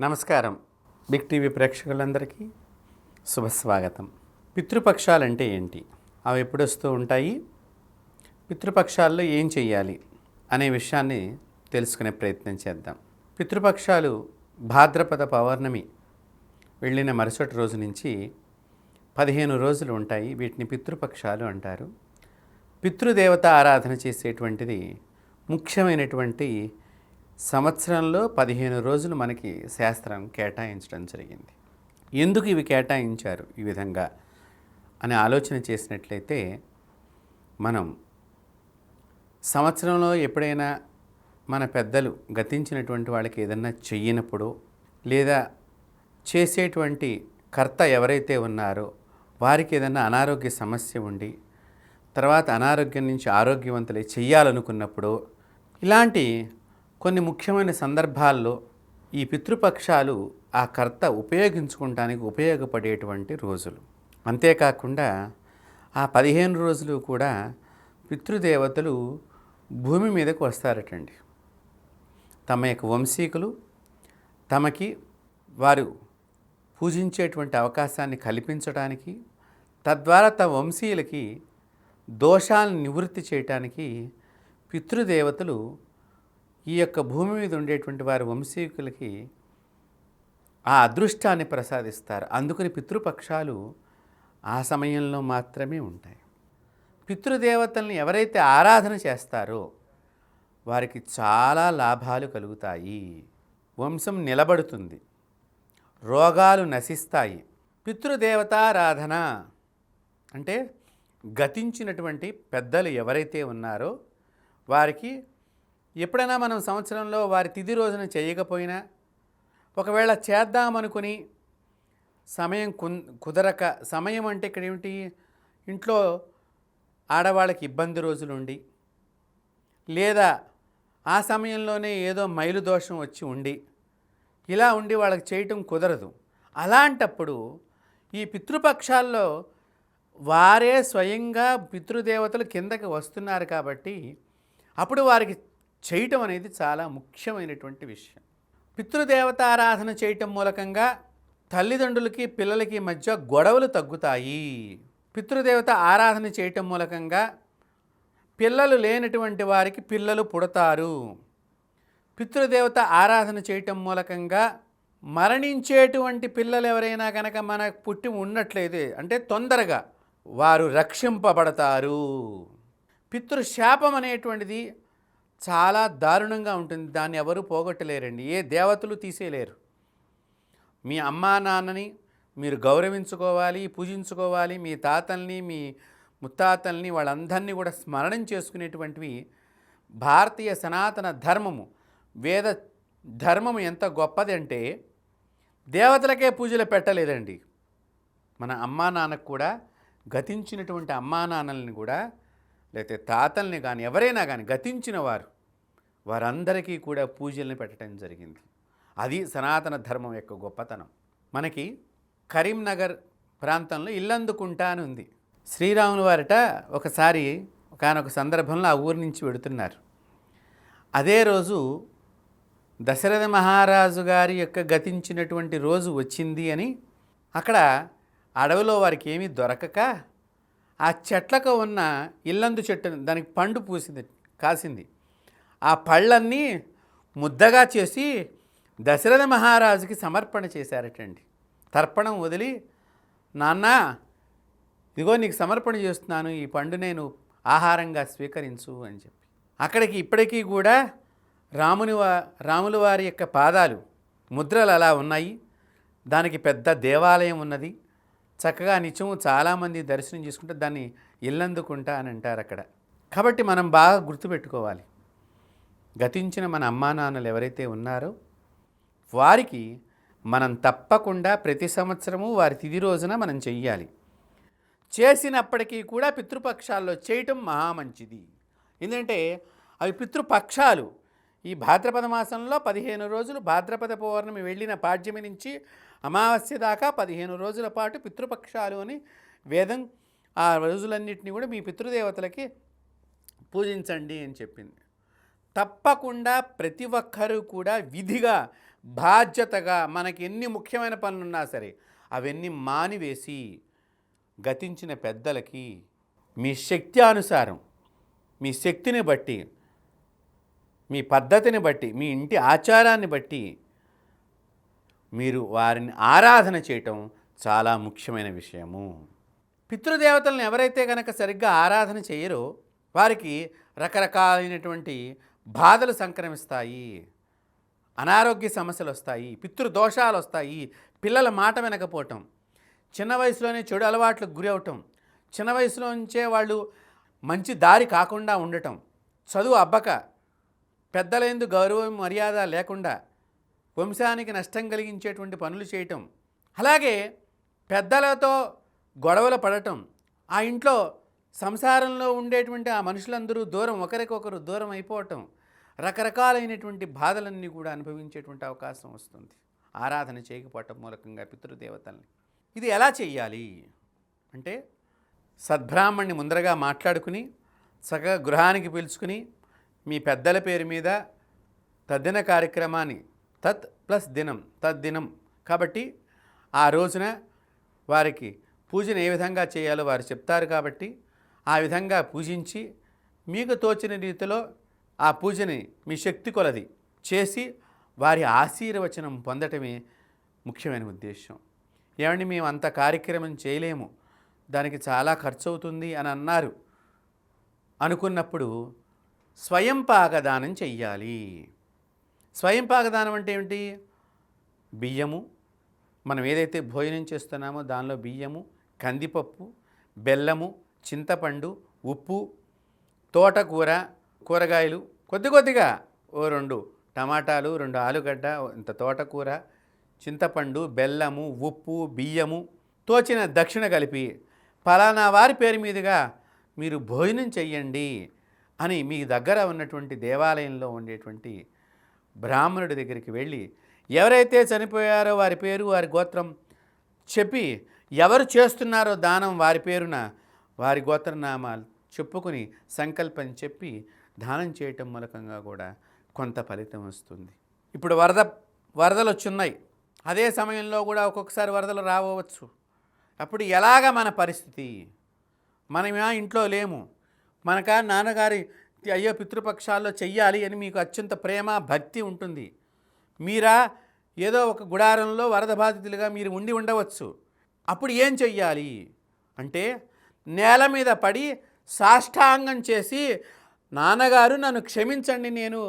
నమస్కారం. Big TV ప్రేక్షకులందరికీ శుభస్వాగతం. పితృపక్షాలంటే ఏంటి? అవి ఎప్పుడు వస్తూ ఉంటాయి? పితృపక్షాల్లో ఏం చెయ్యాలి అనే విషయాన్ని తెలుసుకునే ప్రయత్నం చేద్దాం. పితృపక్షాలు భాద్రపద పౌర్ణమి వెళ్ళిన మరుసటి రోజు నుంచి 15 రోజులు ఉంటాయి. వీటిని పితృపక్షాలు అంటారు. పితృదేవత ఆరాధన చేసేటువంటిది ముఖ్యమైనటువంటి సంవత్సరంలో 15 రోజులు మనకి శాస్త్రం కేటాయించడం జరిగింది. ఎందుకు ఇవి కేటాయించారు ఈ విధంగా అని ఆలోచన చేసినట్లయితే, మనం సంవత్సరంలో ఎప్పుడైనా మన పెద్దలు గతించినటువంటి వాళ్ళకి ఏదన్నా చెయ్యనప్పుడు, లేదా చేసేటువంటి కర్త ఎవరైతే ఉన్నారో వారికి ఏదన్నా అనారోగ్య సమస్య ఉండి తర్వాత అనారోగ్యం నుంచి ఆరోగ్యవంతులై చెయ్యాలనుకున్నప్పుడు, ఇలాంటి కొన్ని ముఖ్యమైన సందర్భాల్లో ఈ పితృపక్షాలు ఆ కర్త ఉపయోగించుకోవడానికి ఉపయోగపడేటువంటి రోజులు. అంతేకాకుండా ఆ 15 రోజులు కూడా పితృదేవతలు భూమి మీదకు వస్తారటండి. తమ యొక్క వంశీకులు తమకి వారు పూజించేటువంటి అవకాశాన్ని కల్పించడానికి, తద్వారా తమ వంశీయులకి దోషాలను నివృత్తి చేయటానికి పితృదేవతలు ఈ యొక్క భూమి మీద ఉండేటువంటి వారి వంశీకులకి ఆ అదృష్టాన్ని ప్రసాదిస్తారు. అందుకని పితృపక్షాలు ఆ సమయంలో మాత్రమే ఉంటాయి. పితృదేవతల్ని ఎవరైతే ఆరాధన చేస్తారో వారికి చాలా లాభాలు కలుగుతాయి. వంశం నిలబడుతుంది, రోగాలు నశిస్తాయి. పితృదేవతారాధన అంటే గతించినటువంటి పెద్దలు ఎవరైతే ఉన్నారో వారికి ఎప్పుడైనా మనం సంవత్సరంలో వారి తిథి రోజున చేయకపోయినా, ఒకవేళ చేద్దామనుకుని సమయం కుదరక, సమయం అంటే ఇక్కడ ఏమిటి, ఇంట్లో ఆడవాళ్ళకి ఇబ్బంది రోజులుండి, లేదా ఆ సమయంలోనే ఏదో మైలు దోషం వచ్చి ఉండి, ఇలా ఉండి వాళ్ళకి చేయటం కుదరదు. అలాంటప్పుడు ఈ పితృపక్షాల్లో వారే స్వయంగా పితృదేవతలు కిందకి వస్తున్నారు కాబట్టి అప్పుడు వారికి చేయటం అనేది చాలా ముఖ్యమైనటువంటి విషయం. పితృదేవతారాధన చేయటం మూలకంగా తల్లిదండ్రులకి పిల్లలకి మధ్య గొడవలు తగ్గుతాయి. పితృదేవత ఆరాధన చేయటం మూలకంగా పిల్లలు లేనటువంటి వారికి పిల్లలు పుడతారు. పితృదేవత ఆరాధన చేయటం మూలకంగా మరణించేటువంటి పిల్లలు ఎవరైనా కనుక మనకు పుట్టి ఉన్నట్లయితే అంటే తొందరగా వారు రక్షింపబడతారు. పితృశాపం అనేటువంటిది చాలా దారుణంగా ఉంటుంది. దాన్ని ఎవరు పోగొట్టలేరండి, ఏ దేవతలు తీసేయలేరు. మీ అమ్మా నాన్నని మీరు గౌరవించుకోవాలి, పూజించుకోవాలి. మీ తాతల్ని, మీ ముత్తాతల్ని, వాళ్ళందరినీ కూడా స్మరణం చేసుకునేటువంటివి భారతీయ సనాతన ధర్మము, వేద ధర్మము ఎంత గొప్పది అంటే దేవతలకే పూజలు పెట్టలేదండి. మన అమ్మా నాన్నకు కూడా, గతించినటువంటి అమ్మా నాన్నల్ని కూడా, లేకపోతే తాతల్ని కానీ ఎవరైనా కానీ గతించిన వారందరికీ కూడా పూజల్ని పెట్టడం జరిగింది. అది సనాతన ధర్మం యొక్క గొప్పతనం. మనకి కరీంనగర్ ప్రాంతంలో ఇల్లందుకుంట అని ఉంది. శ్రీరాముల వారిట ఒకసారి ఒకానొక సందర్భంలో ఆ ఊరి నుంచి వెడుతున్నారు. అదే రోజు దశరథ మహారాజు గారి యొక్క గతించినటువంటి రోజు వచ్చింది అని అక్కడ అడవిలో వారికి ఏమీ దొరకక ఆ చెట్లకు ఉన్న ఇల్లందు చెట్టు, దానికి పండు కాసింది. ఆ పళ్ళన్నీ ముద్దగా చేసి దశరథ మహారాజుకి సమర్పణ చేశారటండి. తర్పణం వదిలి, నాన్న ఇదిగో నీకు సమర్పణ చేస్తున్నాను, ఈ పండు నేను ఆహారంగా స్వీకరించు అని చెప్పి. అక్కడికి ఇప్పటికీ కూడా రాముల వారి యొక్క పాదాలు ముద్రలు అలా ఉన్నాయి. దానికి పెద్ద దేవాలయం ఉన్నది. చక్కగా నిత్యము చాలామంది దర్శనం చేసుకుంటే దాన్ని ఇల్లందుకుంటా అని అంటారు అక్కడ. కాబట్టి మనం బాగా గుర్తుపెట్టుకోవాలి, గతించిన మన అమ్మా నాన్నలు ఎవరైతే ఉన్నారో వారికి మనం తప్పకుండా ప్రతి సంవత్సరము వారి తిథి రోజున మనం చెయ్యాలి. చేసినప్పటికీ కూడా పితృపక్షాల్లో చేయటం మహా మంచిది. ఎందుకంటే అవి పితృపక్షాలు. ఈ భాద్రపద మాసంలో 15 రోజులు, భాద్రపద పౌర్ణమి వెళ్ళిన పాడ్యమి నుంచి అమావాస్య దాకా 15 రోజుల పాటు పితృపక్షాలు అని వేదం ఆ రోజులన్నింటినీ కూడా మీ పితృదేవతలకి పూజించండి అని చెప్పింది. తప్పకుండా ప్రతి ఒక్కరూ కూడా విధిగా బాధ్యతగా మనకి ఎన్ని ముఖ్యమైన పనులున్నా సరే అవన్నీ మానివేసి గతించిన పెద్దలకి మీ శక్తి అనుసారం, మీ శక్తిని బట్టి, మీ పద్ధతిని బట్టి, మీ ఇంటి ఆచారాన్ని బట్టి మీరు వారిని ఆరాధన చేయటం చాలా ముఖ్యమైన విషయము. పితృదేవతలను ఎవరైతే కనుక సరిగ్గా ఆరాధన చేయరో వారికి రకరకాలైనటువంటి బాధలు సంక్రమిస్తాయి, అనారోగ్య సమస్యలు వస్తాయి, పితృదోషాలు వస్తాయి. పిల్లల మాట వినకపోవటం, చిన్న వయసులోనే చెడు అలవాట్లకు గురి అవటం, చిన్న వయసులో నుంచే వాళ్ళు మంచి దారి కాకుండా ఉండటం, చదువు అబ్బక, పెద్దలందు గౌరవం మర్యాద లేకుండా వంశానికి నష్టం కలిగించేటువంటి పనులు చేయటం, అలాగే పెద్దలతో గొడవలు పడటం, ఆ ఇంట్లో సంసారంలో ఉండేటువంటి ఆ మనుషులందరూ దూరం, ఒకరికొకరు దూరం అయిపోవటం, రకరకాలైనటువంటి బాధలన్నీ కూడా అనుభవించేటువంటి అవకాశం వస్తుంది ఆరాధన చేయకపోవటం మూలకంగా పితృదేవతల్ని. ఇది ఎలా చెయ్యాలి అంటే సద్బ్రాహ్మణ్ణి ముందరగా మాట్లాడుకుని చక్కగా గృహానికి పిలుచుకుని మీ పెద్దల పేరు మీద తద్దిన కార్యక్రమాన్ని, తత్ ప్లస్ దినం, తద్దినం కాబట్టి ఆ రోజున వారికి పూజను ఏ విధంగా చేయాలో వారు చెప్తారు కాబట్టి ఆ విధంగా పూజించి మీకు తోచిన రీతిలో ఆ పూజని మీ శక్తి కొలది చేసి వారి ఆశీర్వచనం పొందటమే ముఖ్యమైన ఉద్దేశం. ఏమండి మేము అంత కార్యక్రమం చేయలేము, దానికి చాలా ఖర్చు అవుతుంది అని అన్నారు అనుకున్నప్పుడు స్వయం పాకదానం చెయ్యాలి. స్వయం పాకదానం అంటే ఏమిటి? బియ్యము, మనం ఏదైతే భోజనం చేస్తున్నామో దానిలో బియ్యము, కందిపప్పు, బెల్లము, చింతపండు, ఉప్పు, తోటకూర, కూరగాయలు కొద్ది కొద్దిగా, ఓ 2 టమాటాలు, 2 ఆలుగడ్డ, ఇంత తోటకూర, చింతపండు, బెల్లము, ఉప్పు, బియ్యము, తోచిన దక్షిణ కలిపి పలానా వారి పేరు మీదుగా మీరు భోజనం చెయ్యండి అని మీ దగ్గర ఉన్నటువంటి దేవాలయంలో ఉండేటువంటి బ్రాహ్మణుడి దగ్గరికి వెళ్ళి ఎవరైతే చనిపోయారో వారి పేరు, వారి గోత్రం చెప్పి, ఎవరు చేస్తున్నారో దానం వారి పేరున వారి గోత్రనామాలు చెప్పుకుని సంకల్పం చెప్పి దానం చేయటం మూలకంగా కూడా కొంత ఫలితం వస్తుంది. ఇప్పుడు వరదలు వచ్చున్నాయి, అదే సమయంలో కూడా ఒక్కొక్కసారి వరదలు రావచ్చు. అప్పుడు ఎలాగ మన పరిస్థితి? మనం ఇంట్లో లేము, మనకా నాన్నగారి అయ్యో పితృపక్షాల్లో చెయ్యాలి అని మీకు అత్యంత ప్రేమ భక్తి ఉంటుంది. మీరా ఏదో ఒక గుడారంలో వరద బాధితులుగా మీరు ఉండవచ్చు. అప్పుడు ఏం చెయ్యాలి అంటే నేల మీద పడి సాష్టాంగం చేసి, నాన్నగారు నన్ను క్షమించండి, నేను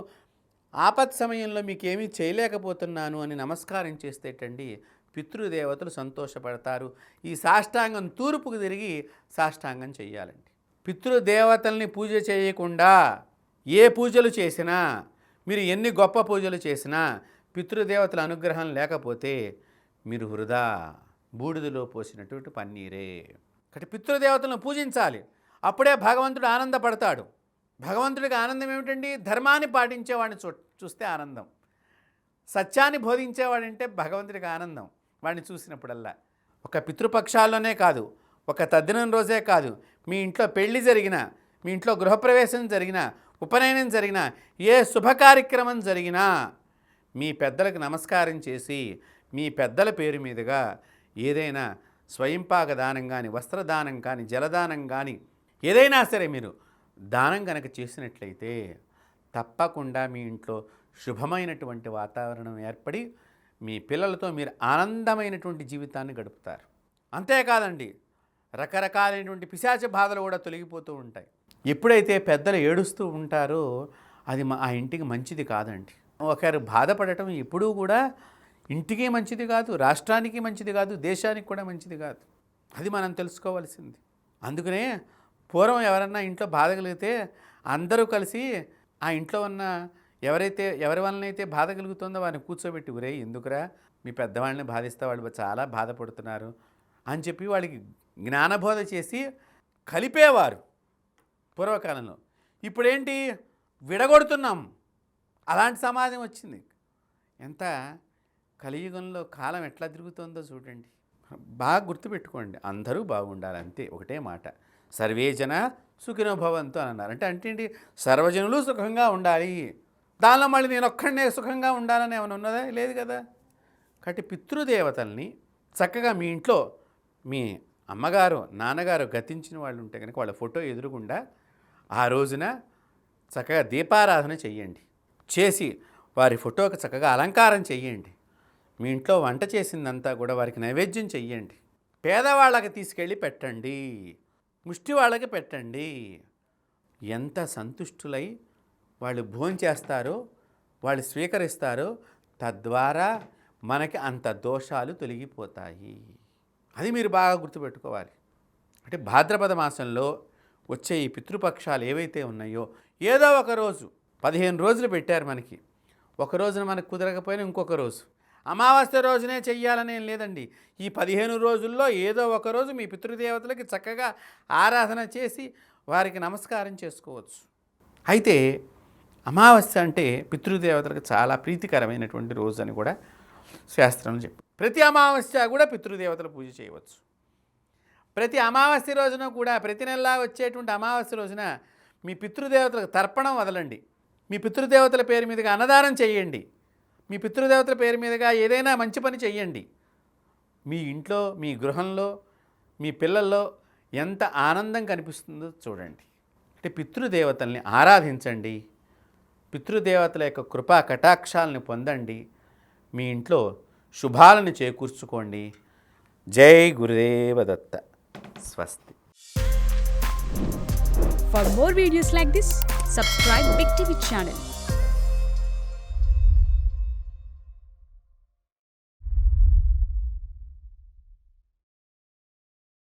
ఆపత్ సమయంలో మీకేమీ చేయలేకపోతున్నాను అని నమస్కారం చేస్తేటండి పితృదేవతలు సంతోషపడతారు. ఈ సాష్టాంగం తూర్పుకు తిరిగి సాష్టాంగం చెయ్యాలండి. పితృదేవతల్ని పూజ చేయకుండా ఏ పూజలు చేసినా, మీరు ఎన్ని గొప్ప పూజలు చేసినా పితృదేవతల అనుగ్రహం లేకపోతే మీరు వృధా, బూడిదలో పోసినటువంటి పన్నీరే. కాబట్టి పితృదేవతలను పూజించాలి, అప్పుడే భగవంతుడు ఆనందపడతాడు. భగవంతుడికి ఆనందం ఏమిటండి? ధర్మాన్ని పాటించేవాడిని చూస్తే ఆనందం, సత్యాన్ని బోధించేవాడంటే భగవంతుడికి ఆనందం వాడిని చూసినప్పుడల్లా. ఒక పితృపక్షాల్లోనే కాదు, ఒక తద్దినం రోజే కాదు, మీ ఇంట్లో పెళ్లి జరిగినా, మీ ఇంట్లో గృహప్రవేశం జరిగినా, ఉపనయనం జరిగినా, ఏ శుభ కార్యక్రమం జరిగినా మీ పెద్దలకు నమస్కారం చేసి మీ పెద్దల పేరు మీదుగా ఏదైనా స్వయంపాక దానం కానీ, వస్త్రదానం కానీ, జలదానం కానీ ఏదైనా సరే మీరు దానం కనుక చేసినట్లయితే తప్పకుండా మీ ఇంట్లో శుభమైనటువంటి వాతావరణం ఏర్పడి మీ పిల్లలతో మీరు ఆనందమైనటువంటి జీవితాన్ని గడుపుతారు. అంతేకాదండి, రకరకాలైనటువంటి పిశాచ బాధలు కూడా తొలగిపోతూ ఉంటాయి. ఎప్పుడైతే పెద్దలు ఏడుస్తూ ఉంటారో అది ఆ ఇంటికి మంచిది కాదండి. ఒకరు బాధపడటం ఎప్పుడూ కూడా ఇంటికి మంచిది కాదు, రాష్ట్రానికి మంచిది కాదు, దేశానికి కూడా మంచిది కాదు. అది మనం తెలుసుకోవాల్సింది. అందుకనే పూర్వం ఎవరన్నా ఇంట్లో బాధ కలిగితే అందరూ కలిసి ఆ ఇంట్లో ఉన్న ఎవరి వలనైతే బాధ కలుగుతుందో వారిని కూర్చోబెట్టి, ఒరే ఎందుకురా మీ పెద్దవాళ్ళని బాధిస్తే వాళ్ళు చాలా బాధపడుతున్నారు అని చెప్పి వాళ్ళకి జ్ఞానబోధ చేసి కలిపేవారు పూర్వకాలంలో. ఇప్పుడేంటి, విడగొడుతున్నాం. అలాంటి సమాజం వచ్చింది. ఎంత కలియుగంలో కాలం ఎట్లా తిరుగుతుందో చూడండి. బాగా గుర్తుపెట్టుకోండి, అందరూ బాగుండాలి, అంతే, ఒకటే మాట. సర్వే జన సుఖినో భవంతు అని అన్నారు. అంటే ఏంటి? సర్వజనులు సుఖంగా ఉండాలి, దానిలో మళ్ళీ నేను ఒక్కడనే సుఖంగా ఉండాలని ఏమైనా ఉన్నదా? లేదు కదా. కాబట్టి పితృదేవతల్ని చక్కగా మీ ఇంట్లో మీ అమ్మగారు నాన్నగారు గతించిన వాళ్ళు ఉంటే కనుక వాళ్ళ ఫోటో ఎదురుగుండా ఆ రోజున చక్కగా దీపారాధన చెయ్యండి. చేసి వారి ఫోటోకి చక్కగా అలంకారం చెయ్యండి. మీ ఇంట్లో వంట చేసిందంతా కూడా వారికి నైవేద్యం చెయ్యండి. పేదవాళ్ళకి తీసుకెళ్ళి పెట్టండి, ముష్టి వాళ్ళకి పెట్టండి. ఎంత సంతుష్టులై వాళ్ళు భోంచేస్తారో వాళ్ళు స్వీకరిస్తారో తద్వారా మనకి అంత దోషాలు తొలగిపోతాయి. అది మీరు బాగా గుర్తుపెట్టుకోవాలి. అంటే భాద్రపద మాసంలో వచ్చే ఈ పితృపక్షాలు ఏవైతే ఉన్నాయో ఏదో ఒక రోజు 15 రోజులు పెట్టారు మనకి. ఒక రోజున మనకు కుదరకపోయినా ఇంకొక రోజు అమావాస్య రోజునే చెయ్యాలనేం లేదండి. ఈ 15 రోజుల్లో ఏదో ఒక రోజు మీ పితృదేవతలకి చక్కగా ఆరాధన చేసి వారికి నమస్కారం చేసుకోవచ్చు. అయితే అమావాస్య అంటే పితృదేవతలకు చాలా ప్రీతికరమైనటువంటి రోజు అని కూడా శాస్త్రంలో చెప్పి ప్రతి అమావాస్య కూడా పితృదేవతల పూజ చేయవచ్చు. ప్రతి అమావాస్య రోజున కూడా ప్రతి నెలా వచ్చేటువంటి అమావాస్య రోజున మీ పితృదేవతలకు తర్పణం వదలండి. మీ పితృదేవతల పేరు మీదుగా అన్నదానం చేయండి. మీ పితృదేవతల పేరు మీదుగా ఏదైనా మంచి పని చెయ్యండి. మీ ఇంట్లో మీ గృహంలో మీ పిల్లల్లో ఎంత ఆనందం కనిపిస్తుందో చూడండి. అంటే పితృదేవతల్ని ఆరాధించండి. పితృదేవతల యొక్క కృపా కటాక్షాలను పొందండి. మీ ఇంట్లో శుభాలను చేకూర్చుకోండి. జై గురుదేవ దత్త. స్వస్తి. For more videos like this, subscribe Big TV channel.